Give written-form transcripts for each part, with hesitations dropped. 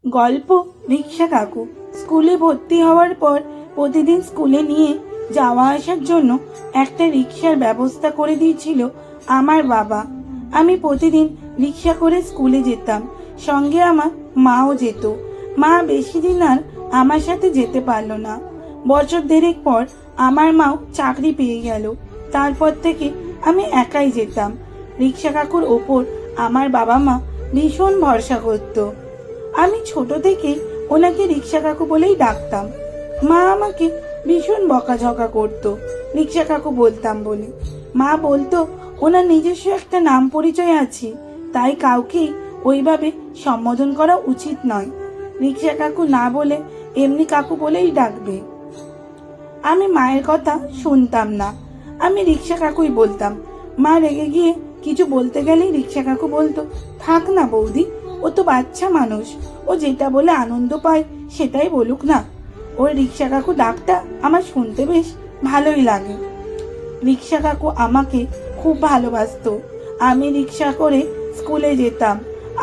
গল্প রিক্সা কাকু। স্কুলে ভর্তি হওয়ার পর প্রতিদিন স্কুলে নিয়ে যাওয়া আসার জন্য একটা রিক্সার ব্যবস্থা করে দিয়েছিল আমার বাবা। আমি প্রতিদিন রিক্সা করে স্কুলে যেতাম, সঙ্গে আমার মাও যেত। মা বেশি দিন আর আমার সাথে যেতে পারলো না। বছর দেড়েক পর আমার মাও চাকরি পেয়ে গেল। তারপর থেকে আমি একাই যেতাম। রিক্সা কাকুর ওপর আমার বাবা মা ভীষণ ভরসা করতো। আমি ছোট থেকে ওনাকে রিক্সা কাকু বলেই ডাকতাম। মা আমাকে ভীষণ বকাঝকা করতো রিক্সা কাকু বলতাম বলে। মা বলতো ওনার নিজস্ব একটা নাম পরিচয় আছে, তাই কাউকেই ওইভাবে সম্বোধন করা উচিত নয়। রিক্সা কাকু না বলে এমনি কাকু বলেই ডাকবে। আমি মায়ের কথা শুনতাম না, আমি রিক্সা কাকুই বলতাম। মা রেগে গিয়ে কিছু বলতে গেলেই রিক্সা কাকু বলতো, থাক না বৌদি, ও তো বাচ্চা মানুষ, ও যেটা বলে আনন্দ পায় সেটাই বলুক না। ওর রিক্সা কাকু ডাকটা আমার শুনতে বেশ ভালোই লাগে। রিক্সা কাকু আমাকে খুব ভালোবাসতো। আমি রিক্সা করে স্কুলে যেতাম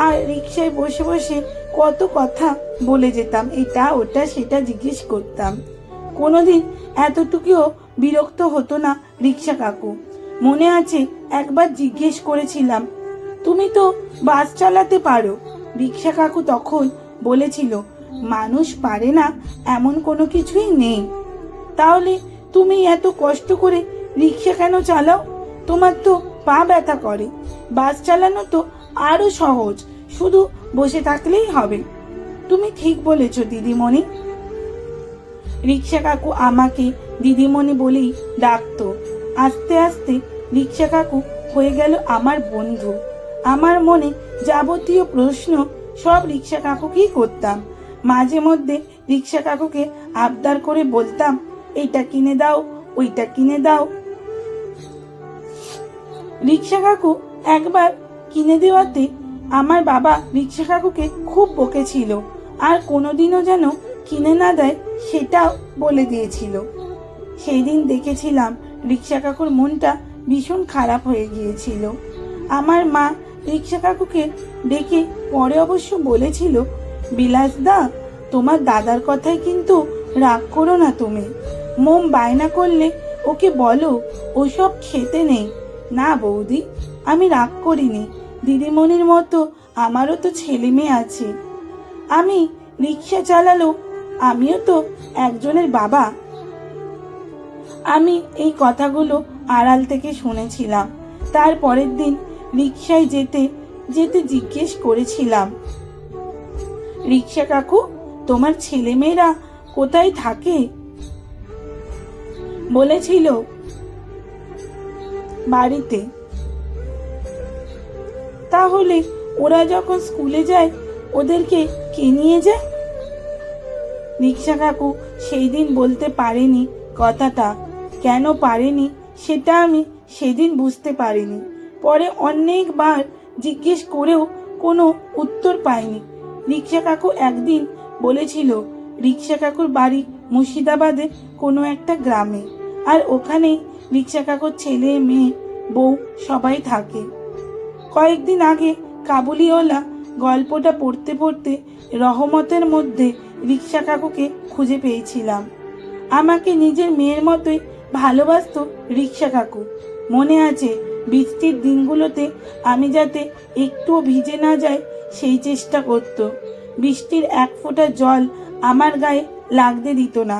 আর রিক্সায় বসে বসে কত কথা বলে যেতাম, এটা ওটা সেটা জিজ্ঞেস করতাম। কোনোদিন এতটুকুও বিরক্ত হতো না রিক্সা কাকু। মনে আছে একবার জিজ্ঞেস করেছিলাম, তুমি তো বাস চালাতে পারো? রিক্সা কাকু তখন বলেছিল, মানুষ পারে না এমন কোনো কিছুই নেই। তাহলে তুমি এত কষ্ট করে রিক্সা কেন চালাও? তোমার তো পা ব্যথা করে। বাস চালানো তো আরো সহজ, শুধু বসে থাকলেই হবে। তুমি ঠিক বলেছ দিদিমণি। রিক্সা কাকু আমাকে দিদিমণি বলেই ডাকতো। আস্তে আস্তে রিক্সা কাকু হয়ে গেল আমার বন্ধু। আমার মনে যাবতীয় প্রশ্ন সব রিক্সা কাকুকেই করতাম। মাঝে মধ্যে রিক্সা কাকুকে আবদার করে বলতাম, এইটা কিনে দাও, ওইটা কিনে দাও। রিক্সা কাকু একবার কিনে দেওয়াতে আমার বাবা রিক্সা কাকুকে খুব বকেছিল, আর কোনোদিনও যেন কিনে না দেয় সেটাও বলে দিয়েছিল। সেই দিন দেখেছিলাম রিক্সা কাকুর মনটা ভীষণ খারাপ হয়ে গিয়েছিল। আমার মা রিক্সা কাকুকে ডেকে পরে অবশ্য বলেছিল, বিলাসদা, তোমার দাদার কথায় কিন্তু রাগ করো না তুমি। মোম বায়না করলে ওকে বলো ওসব খেতে নেই। না বৌদি, আমি রাগ করিনি। দিদিমণির মতো আমারও তো ছেলে মেয়ে আছে। আমি রিক্সা চালালো আমিও তো একজনের বাবা। আমি এই কথাগুলো আড়াল থেকে শুনেছিলাম। তার পরের দিন রিক্সায় যেতে যেতে জিজ্ঞেস করেছিলাম, রিক্সা কাকু, তোমার ছেলেমেয়েরা কোথায় থাকে? বলেছিল, বাড়িতে। তাহলে ওরা যখন স্কুলে যায় ওদেরকে কে নিয়ে যায়? রিক্সা কাকু সেই দিন বলতে পারেনি কথাটা। কেন পারেনি সেটা আমি সেদিন বুঝতে পারিনি। পরে অনেকবার জিজ্ঞেস করেও কোনো উত্তর পাইনি। রিক্সা কাকু একদিন বলেছিল রিক্সা কাকুর বাড়ি মুর্শিদাবাদে কোনো একটা গ্রামে, আর ওখানেই রিক্সা কাকুর ছেলে মেয়ে বউ সবাই থাকে। কয়েকদিন আগে কাবুলিওয়ালা গল্পটা পড়তে পড়তে রহমতের মধ্যে রিক্সা কাকুকে খুঁজে পেয়েছিলাম। আমাকে নিজের মেয়ের মতোই ভালোবাসতো রিক্সা কাকু। মনে আছে বৃষ্টির দিনগুলোতে আমি যাতে একটুও ভিজে না যায় সেই চেষ্টা করত। বৃষ্টির এক ফোঁটা জল আমার গায়ে লাগতে দিত না।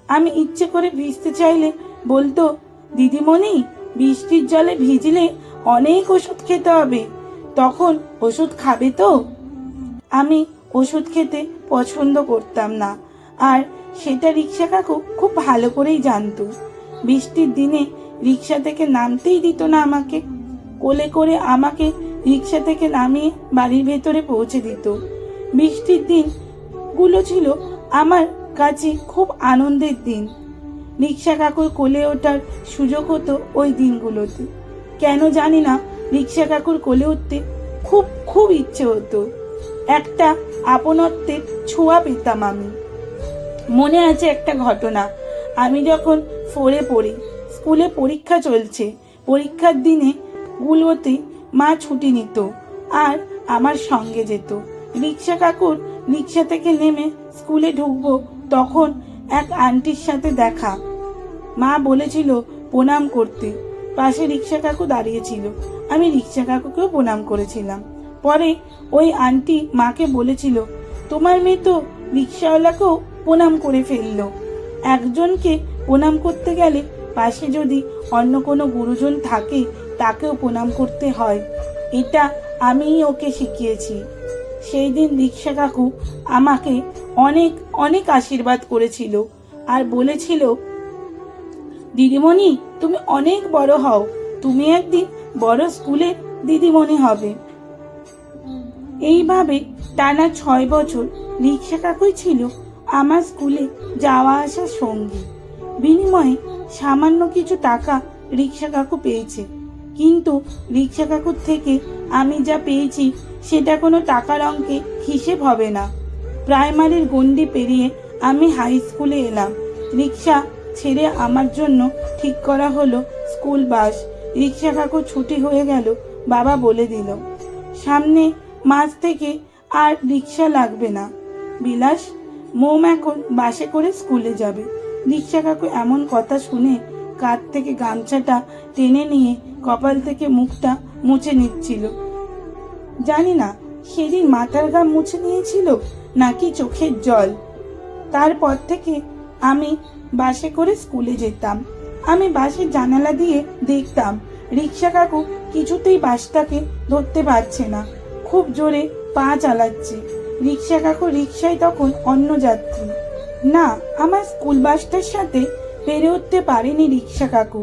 আমি ইচ্ছে করে ভিজতে চাইলে বলতো, দিদিমণি, বৃষ্টির জলে ভিজলে অনেক ওষুধ খেতে হবে, তখন ওষুধ খাবে তো? আমি ওষুধ খেতে পছন্দ করতাম না, আর সেটা রিক্সা কাকু খুব ভালো করেই জানতো। বৃষ্টির দিনে রিক্সা থেকে নামতেই দিত না আমাকে। কোলে করে আমাকে রিক্সা থেকে নামিয়ে বাড়ির ভেতরে পৌঁছে দিত। বৃষ্টির দিনগুলো ছিল আমার কাছে খুব আনন্দের দিন। রিক্সা কাকুর কোলে ওঠার সুযোগ হতো ওই দিনগুলোতে। কেন জানি না রিক্সা কাকুর কোলে উঠতে খুব খুব ইচ্ছে হতো। একটা আপনত্বের ছোঁয়া পেতাম আমি। মনে আছে একটা ঘটনা, আমি যখন 4-এ পড়ি, স্কুলে পরীক্ষা চলছে। পরীক্ষার দিনে গুলোতে মা ছুটি নিত আর আমার সঙ্গে যেত। রিক্সা কাকুর রিক্সা থেকে নেমে স্কুলে ঢুকবো তখন এক আন্টির সাথে দেখা। মা বলেছিল প্রণাম করতে। পাশে রিক্সা কাকু দাঁড়িয়েছিল, আমি রিক্সা কাকুকেও প্রণাম করেছিলাম। পরে ওই আন্টি মাকে বলেছিল, তোমার মেয়ে তো রিক্সাওয়ালাকেও প্রণাম করে ফেললো। একজনকে প্রণাম করতে গেলে পাশে যদি অন্য কোনো গুরুজন থাকে তাকেও প্রণাম করতে হয়। এটা আমিই ওকে শিখিয়েছি। সেই দিন রিক্সা কাকু আমাকে অনেক অনেক আশীর্বাদ করেছিল আর বলেছিল, দিদিমণি তুমি অনেক বড় হও, তুমি একদিন বড় স্কুলের দিদিমণি হবে। এইভাবে টানা 6 বছর রিক্সা কাকুই ছিল আমার স্কুলে যাওয়া আসার সঙ্গী। বিনিময়ে সামান্য কিছু টাকা রিক্সা কাকু পেয়েছে, কিন্তু রিক্সা কাকুর থেকে আমি যা পেয়েছি সেটা কোনো টাকার অঙ্কে হিসেব হবে না। প্রাইমারির গণ্ডি পেরিয়ে আমি হাই স্কুলে এলাম। রিক্সা ছেড়ে আমার জন্য ঠিক করা হলো স্কুল বাস। রিক্সা কাকু ছুটি হয়ে গেল, বাবা বলে দিল সামনে মাস থেকে আর রিক্সা লাগবে না, বিলাস মোম এখন বাসে করে স্কুলে যাবে। রিক্সা কাকু এমন কথা শুনে কাঁধ থেকে গামছাটা টেনে নিয়ে কপাল থেকে মুখটা মুছে নিচ্ছিল। জানি না সেদিন মাথার ঘাম মুছে নিয়েছিল নাকি চোখের জল। তারপর থেকে আমি বাসে করে স্কুলে যেতাম। আমি বাসের জানালা দিয়ে দেখতাম রিক্সা কাকু কিছুতেই বাসটাকে ধরতে পারছে না, খুব জোরে পা চালাচ্ছে। রিক্সা কাকু রিক্সায় তখন অন্য যাত্রী না, আমার স্কুল বাসটার সাথে পেরে উঠতে পারেনি রিক্সা কাকু।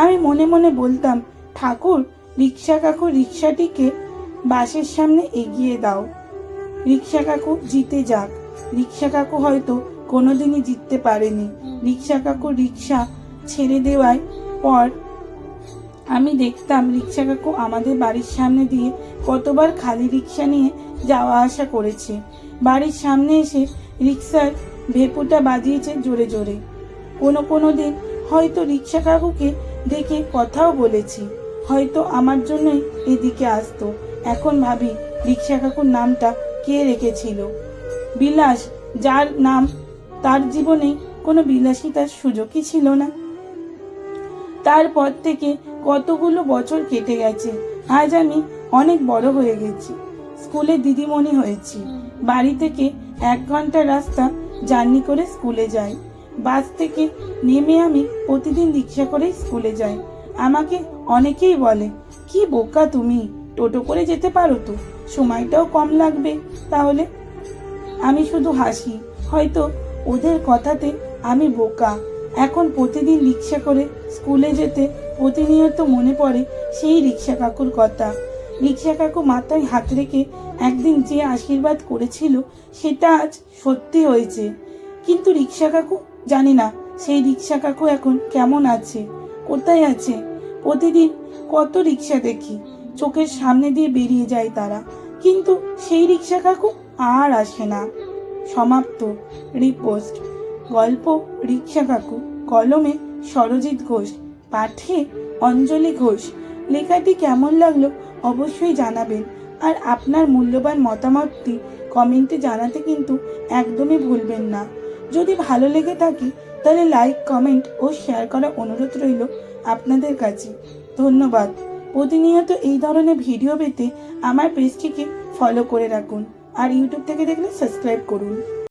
আমি মনে মনে বলতাম, ঠাকুর রিক্সা কাকু রিক্সাটিকে বাসের সামনে এগিয়ে দাও, রিক্সা কাকু জিতে যাক। রিক্সা কাকু হয়তো কোনোদিনই জিততে পারেনি। রিক্সা কাকু রিক্সা ছেড়ে দেওয়ার পর আমি দেখতাম রিক্সা কাকু আমাদের বাড়ির সামনে দিয়ে কতবার খালি রিক্সা নিয়ে যাওয়া আসা করেছে। বাড়ির সামনে এসে রিক্সার ভেপুটা বাজিয়েছে জোরে জোরে। কোনো দিন হয়তো রিক্সা কাকুকে দেখে কথাও বলেছি, হয়তো আমার জন্যই এদিকে আসতো। এখন ভাবি রিক্সা কাকুর নামটা কে রেখেছিল? বিলাস, যার নাম তার জীবনে কোনো বিলাসিতার সুযোগই ছিল না। তারপর থেকে কতগুলো বছর কেটে গেছে, আজ আমি অনেক বড় হয়ে গেছি, স্কুলে দিদিমণি হয়েছি। বাড়ি থেকে 1 ঘন্টা রাস্তা জার্নি করে স্কুলে যাই। বাস থেকে নেমে আমি প্রতিদিন রিক্সা করে স্কুলে যাই। আমাকে অনেকেই বলে, কি বোকা তুমি, টোটো করে যেতে পারো তো, সময়টাও কম লাগবে তাহলে। আমি শুধু হাসি, হয়তো ওদের কথাতে আমি বোকা। এখন প্রতিদিন রিক্সা করে স্কুলে যেতে প্রতিনিয়ত মনে পড়ে সেই রিক্সা কাকুর কথা। রিক্সা কাকু মাথায় হাত রেখে একদিন যে আশীর্বাদ করেছিল সেটা আজ সত্যি হয়েছে। কিন্তু রিক্সা কাকু, জানি না সেই রিক্সা কাকু এখন কেমন আছে, কোথায় আছে। প্রতিদিন কত রিক্সা দেখি, চোখের সামনে দিয়ে বেরিয়ে যায় তারা, কিন্তু সেই রিক্সা কাকু আর আসে না। সমাপ্ত। রিপোস্ট। গল্প রিক্সা কাকু, কলমে সরজিৎ ঘোষ, পাঠে অঞ্জলি ঘোষ। লেখাটি কেমন লাগলো অবশ্যই জানাবেন, আর আপনার মূল্যবান মতামতটি কমেন্টে জানাতে কিন্তু একদমই ভুলবেন না। যদি ভালো লেগে থাকে তাহলে লাইক, কমেন্ট ও শেয়ার করার অনুরোধ রইল আপনাদের কাছে। ধন্যবাদ। প্রতিনিয়ত এই ধরনের ভিডিও পেতে আমার পেজটিকে ফলো করে রাখুন, আর ইউটিউব থেকে দেখলে সাবস্ক্রাইব করুন।